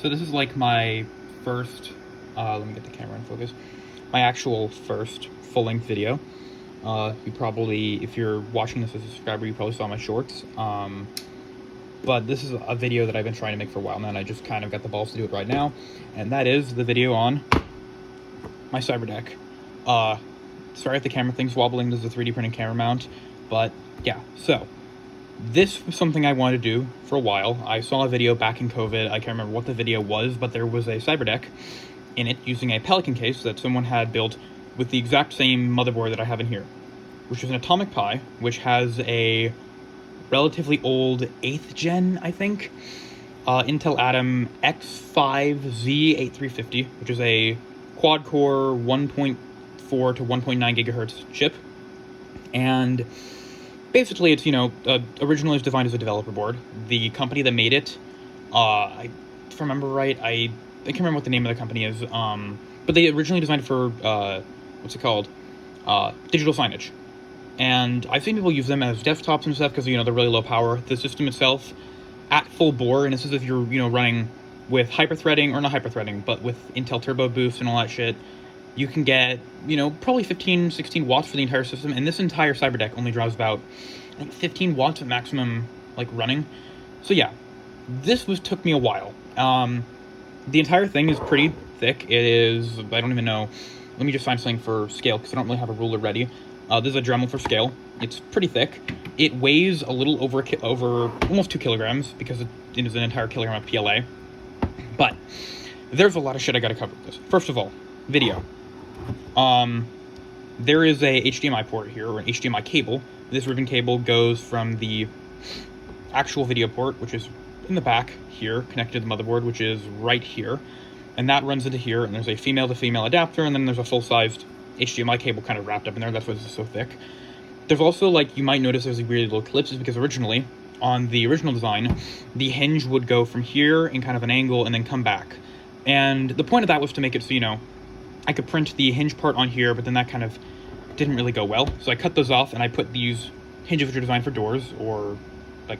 So this is like my first, let me get the camera in focus, my actual first full-length video. You probably, if you're watching this as a subscriber, you probably saw my shorts. But this is a video that I've been trying to make for a while now, and I just kind of got the balls to do it right now. And that is the video on my cyberdeck. Sorry if the camera thing's wobbling, this is a 3D printed camera mount. But yeah, so this was something I wanted to do for a while. I saw a video back in COVID, I can't remember what the video was, but there was a cyberdeck in it using a Pelican case that someone had built with the exact same motherboard that I have in here, which is an Atomic Pi, which has a relatively old 8th gen, I think, Intel Atom X5Z8350, which is a quad-core 1.4 to 1.9 gigahertz chip. And basically, it's, originally it's designed as a developer board. The company that made it, if I remember right, I can't remember what the name of the company is, but they originally designed it for, what's it called, digital signage. And I've seen people use them as desktops and stuff because, they're really low power. The system itself, at full bore, and this is if you're, running with hyperthreading, or not hyperthreading, but with Intel Turbo Boost and all that shit, you can get, probably 15, 16 watts for the entire system. And this entire cyberdeck only draws about, I think, 15 watts at maximum, running. So yeah, this took me a while. The entire thing is pretty thick. It is, I don't even know, let me just find something for scale because I don't really have a ruler ready. This is a Dremel for scale. It's pretty thick. It weighs a little over almost 2 kilograms because it is an entire kilogram of PLA. But there's a lot of shit I gotta cover with this. First of all, video. There is a HDMI port here, or an HDMI cable. This ribbon cable goes from the actual video port, which is in the back here, connected to the motherboard, which is right here. And that runs into here, and there's a female-to-female adapter, and then there's a full-sized HDMI cable kind of wrapped up in there. That's why this is so thick. There's also, you might notice there's weird little clips, because originally, on the original design, the hinge would go from here in kind of an angle and then come back. And the point of that was to make it so, I could print the hinge part on here, but then that kind of didn't really go well. So I cut those off, and I put these hinges which are designed for doors, or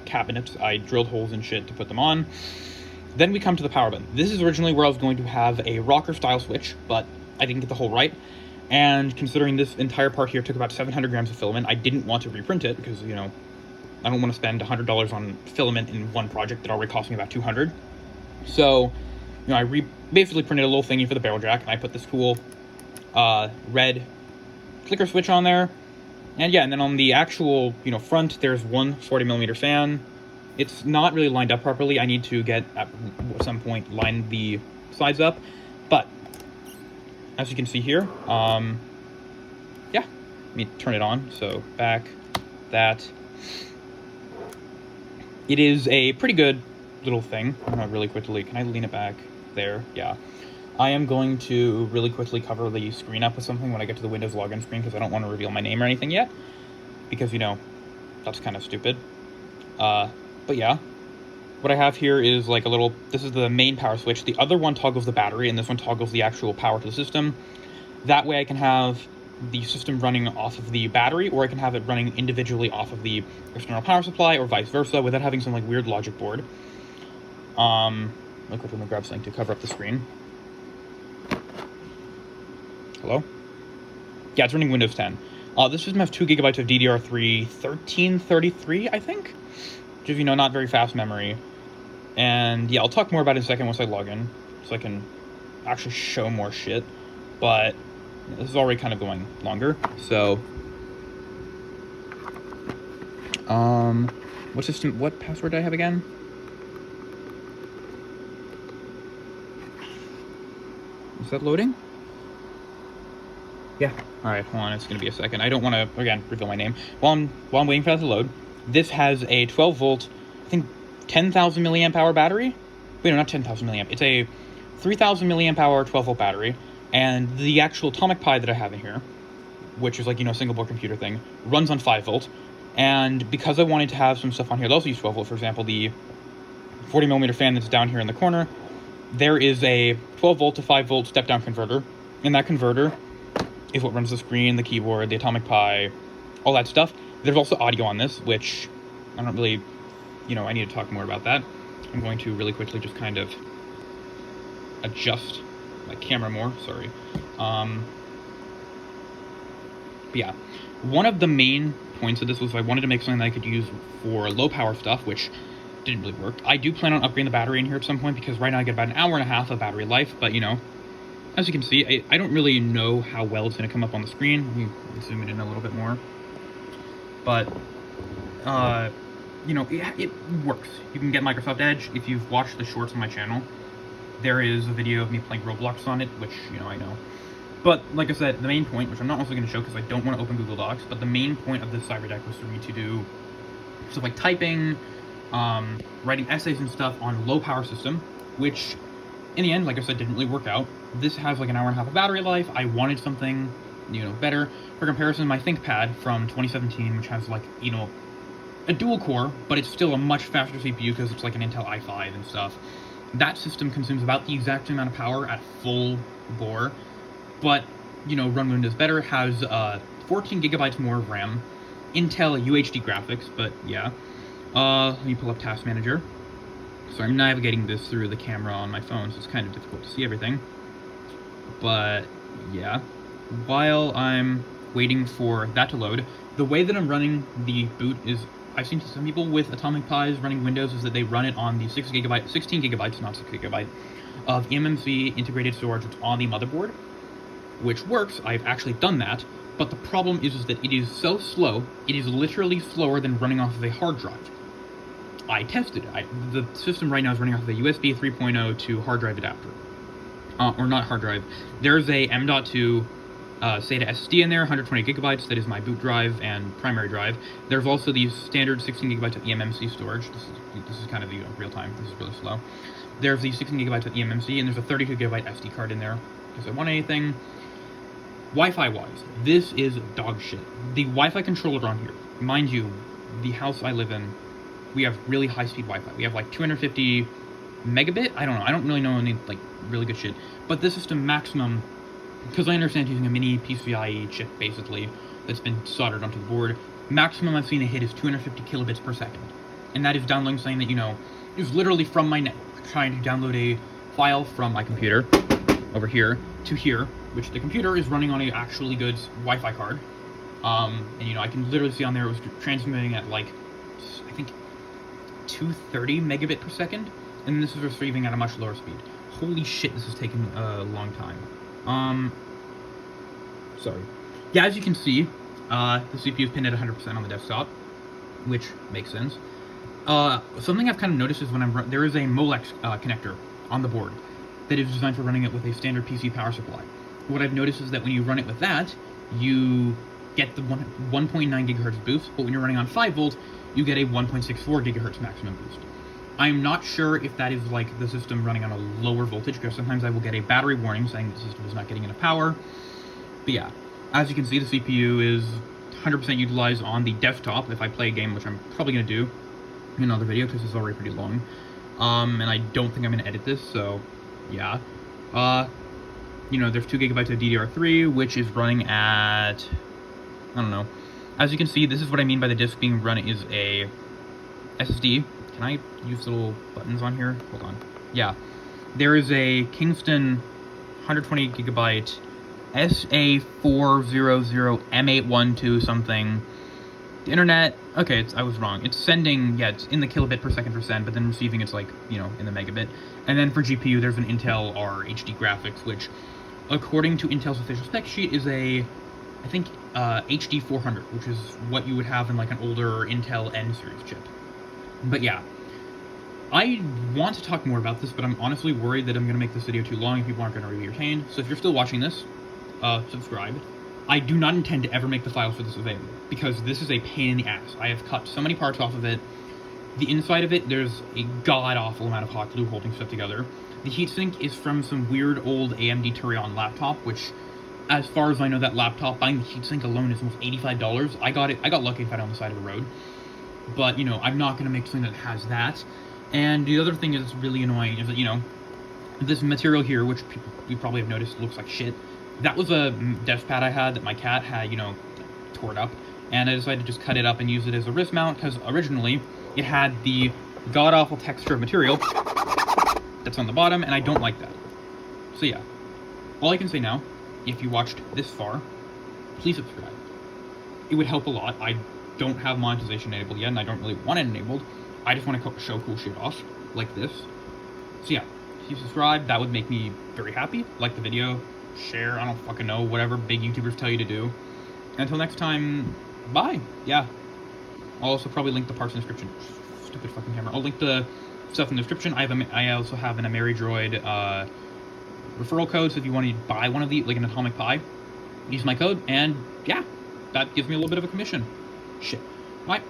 cabinets. I drilled holes and shit to put them on. Then we come to the power button. This is originally where I was going to have a rocker style switch, but I didn't get the hole right. And considering this entire part here took about 700 grams of filament, I didn't want to reprint it because, I don't want to spend $100 on filament in one project that already cost me about $200. So, I basically printed a little thingy for the barrel jack, and I put this cool red clicker switch on there. And yeah, and then on the actual, front, there's one 40mm fan. It's not really lined up properly. I need to get, at some point, line the sides up. But as you can see here, yeah, let me turn it on. So back, that. It is a pretty good little thing. I'm gonna really quickly, can I lean it back? There, yeah. I am going to really quickly cover the screen up with something when I get to the Windows login screen because I don't want to reveal my name or anything yet. Because, that's kind of stupid. But yeah. What I have here is this is the main power switch. The other one toggles the battery, and this one toggles the actual power to the system. That way I can have the system running off of the battery, or I can have it running individually off of the external power supply, or vice versa, without having some weird logic board. Look, I'm gonna grab something to cover up the screen. Hello? Yeah, it's running Windows 10. This system has 2 gigabytes of DDR3 1333, I think? Which is, not very fast memory. And yeah, I'll talk more about it in a second once I log in, so I can actually show more shit. But this is already kind of going longer, so what password do I have again? Is that loading? Yeah. All right, hold on. It's gonna be a second. I don't want to again reveal my name while I'm waiting for that to load. This has a 12 volt, I think 10,000 milliamp hour battery. Wait, no, not 10,000 milliamp. It's a 3,000 milliamp hour 12 volt battery, and the actual Atomic Pi that I have in here, which is single board computer thing, runs on 5 volt. And because I wanted to have some stuff on here that also use 12 volt, for example, the 40mm fan that's down here in the corner, there is a 12 volt to 5 volt step down converter, and that converter is what runs the screen, the keyboard, the Atomic Pi, all that stuff. There's also audio on this, which I don't really, I need to talk more about that. I'm going to really quickly just kind of adjust my camera more, sorry. But yeah, one of the main points of this was I wanted to make something that I could use for low power stuff, which didn't really work. I do plan on upgrading the battery in here at some point, because right now I get about an hour and a half of battery life, but you know, as you can see, I don't really know how well it's going to come up on the screen. Let me zoom it in a little bit more. But, you know, it works. You can get Microsoft Edge. If you've watched the shorts on my channel, there is a video of me playing Roblox on it, which, you know, I know. But, like I said, the main point, which I'm not also going to show because I don't want to open Google Docs, but the main point of this cyberdeck was for me to do stuff like typing, writing essays and stuff on a low power system, which, in the end, like I said, didn't really work out. This has like an hour and a half of battery life. I wanted something, you know, better. For comparison, my ThinkPad from 2017, which has like, you know, a dual core, but it's still a much faster CPU because it's like an Intel i5 and stuff. That system consumes about the exact same amount of power at full bore, but, you know, run Windows better. It has 14 gigabytes more of RAM, Intel UHD graphics, but yeah. Let me pull up Task Manager. So I'm navigating this through the camera on my phone, so it's kind of difficult to see everything. But yeah, while I'm waiting for that to load, the way that I'm running the boot is, I've seen some people with Atomic Pi's running Windows is that they run it on the 16 gigabytes, not 6 gigabyte, of eMMC integrated storage that's on the motherboard, which works. I've actually done that, but the problem is that it is so slow, it is literally slower than running off of a hard drive. I tested it. The system right now is running off of a USB 3.0 to hard drive adapter. Or not hard drive. There's a M.2 SATA SSD in there, 120 gigabytes, that is my boot drive and primary drive. There's also the standard 16 gigabytes of eMMC storage. This is kind of, you know, real time. This is really slow. There's the 16 gigabytes of eMMC, and there's a 32 gigabyte SD card in there, in case I want anything. Wi-Fi wise, this is dog shit. The Wi-Fi controller on here, mind you, the house I live in, we have really high speed Wi-Fi. We have like 250 megabit. I don't know. I don't really know any like really good shit. But this is the maximum, because I understand using a mini PCIe chip basically that's been soldered onto the board. Maximum I've seen it hit is 250 kilobits per second, and that is downloading something that, you know, is literally from my network, trying to download a file from my computer over here to here, which the computer is running on a actually good Wi-Fi card. And you know, I can literally see on there it was transmitting at like, I think 230 megabit per second, and this is receiving at a much lower speed. Holy shit, this has taken a long time. Sorry. Yeah, as you can see, the CPU is pinned at 100% on the desktop, which makes sense. Something I've kind of noticed is when there is a Molex connector on the board that is designed for running it with a standard PC power supply. What I've noticed is that when you run it with that, you get the 1.9 gigahertz boost, but when you're running on 5 volt, you get a 1.64 gigahertz maximum boost. I'm not sure if that is like the system running on a lower voltage, because sometimes I will get a battery warning saying the system is not getting enough power. But yeah, as you can see, the CPU is 100% utilized on the desktop if I play a game, which I'm probably going to do in another video because it's already pretty long. And I don't think I'm going to edit this, so yeah. You know, there's 2 gigabytes of DDR3, which is running at, I don't know. As you can see, this is what I mean by the disk being run is a SSD. Can I use little buttons on here? Hold on. Yeah. There is a Kingston 120 gigabyte SA400M812 something. The internet, okay, I was wrong. It's sending, yeah, it's in the kilobit per second for send, but then receiving it's like, you know, in the megabit. And then for GPU, there's an Intel R HD graphics, which, according to Intel's official spec sheet, is a, I think, HD 400, which is what you would have in like an older Intel N series chip. But yeah, I want to talk more about this, but I'm honestly worried that I'm going to make this video too long and people aren't going to be retained. So if you're still watching this, subscribe. I do not intend to ever make the files for this available, because this is a pain in the ass. I have cut so many parts off of it. The inside of it, there's a god-awful amount of hot glue holding stuff together. The heatsink is from some weird old AMD Turion laptop, which, as far as I know, that laptop, buying the heatsink alone is almost $85. I got lucky and found it on the side of the road. But, you know, I'm not going to make something that has that. And the other thing that's really annoying is that, you know, this material here, which you probably have noticed looks like shit, that was a desk pad I had that my cat had, you know, tore it up. And I decided to just cut it up and use it as a wrist mount, because originally it had the god-awful texture of material that's on the bottom, and I don't like that. So yeah, all I can say now, if you watched this far, please subscribe. It would help a lot. I don't have monetization enabled yet, and I don't really want it enabled. I just want to show cool shit off, like this. So yeah, if you subscribe, that would make me very happy. Like the video, share, I don't fucking know, whatever big YouTubers tell you to do. And until next time, bye. Yeah. I'll also probably link the parts in the description. Stupid fucking camera. I'll link the stuff in the description. I also have an AmeriDroid referral code, so if you want to buy one of these, like an Atomic Pi, use my code, and yeah, that gives me a little bit of a commission. Shit. Bye.